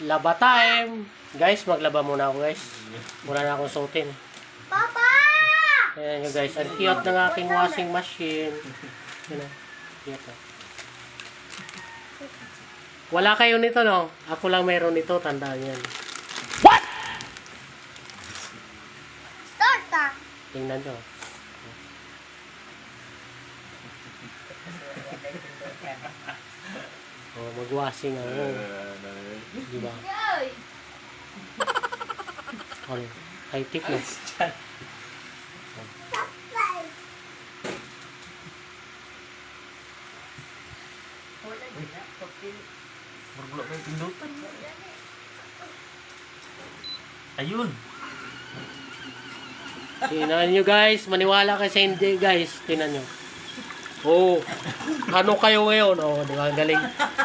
Laba time. Guys, maglaba muna ako guys. Wala na akong suotin. Papa! Ayan nyo guys. Ang cute ng aking washing machine. Yan o. Cute o. Wala kayo nito no? Ako lang meron nito. Tandaan yan. Start ah! Tingnan nyo. Oh, mag-washing ako. Diba? Yoy! Ano? High-tech no? Ayun. Tingnan nyo guys. Maniwala kayo sa hindi guys. Tingnan nyo. Oh, ano kayo ngayon? Oh, di ba? Galing.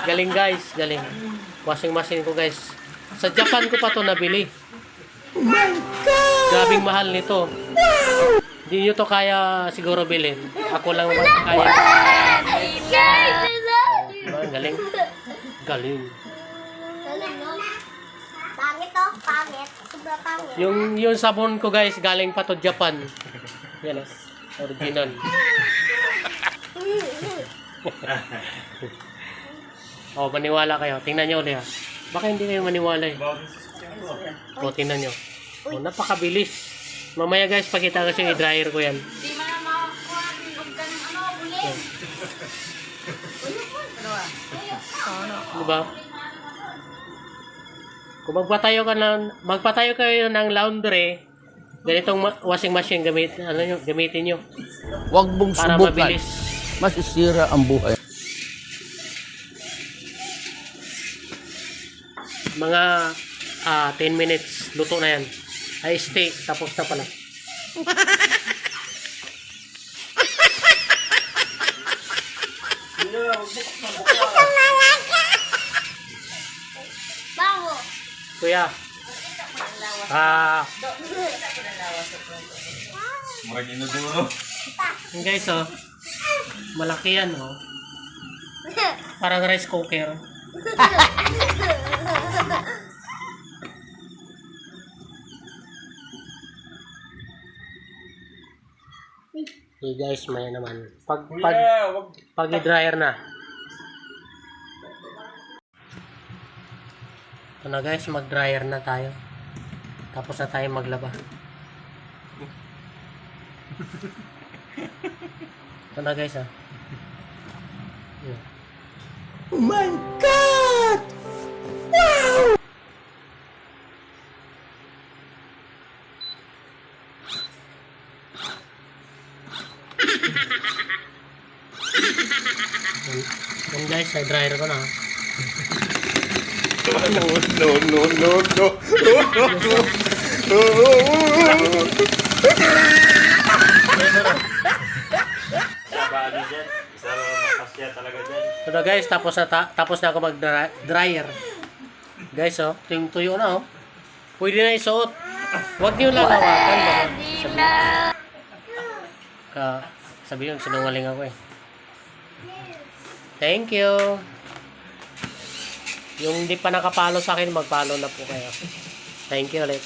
Galing guys, galing. Washing machine ko guys. Sa Japan ko pa to nabili. Oh my God! Grabing mahal nito. Hindi nyo to kaya siguro bilhin. Ako lang naman kaya. Diba? Galing. Galing. Galing no? Pangit oh, pangit. Sobra pangit. Yung sabon ko guys, galing pa to Japan. Yan oh. Original. Oh, maniwala kayo. Tingnan nyo ulit ha. Baka hindi kayo maniwala eh. O, tingnan nyo. Oh, napakabilis. Mamaya guys, pakita ko yung i-dryer ko yan. Di mo na makakuha ng bugkan ano, bulit. Diba? Kung magpatayo kayo ng laundry, ganitong washing machine gamitin nyo. Huwag mong Para subukan. mabilis. Masisira ang buhay. Mga 10 minutes, luto na yan. Ay, steak, tapos na pala. Bango. Kuya. Murag inuduro. Yung guys, oh. Malaki yan, oh. Parang rice cooker. Okay guys, may naman. Pag i-dryer na. Ito na guys, mag-dryer na tayo. Tapos na tayo maglaba. Ito na guys, ah. Oh my God! Wow! Yan guys, i-dryer ko na. No. Bali dyan. Isa makasya talaga dyan. Ito na guys, tapos na ako mag-dryer. Guys, oh, tuyo na, oh. Pwede na isuot. Huwag niyo lang hawakan. Sabi yun, sinungaling ako eh. Thank you. Yung hindi pa nakapalo sa akin, magpalo na po kayo. Thank you ulit.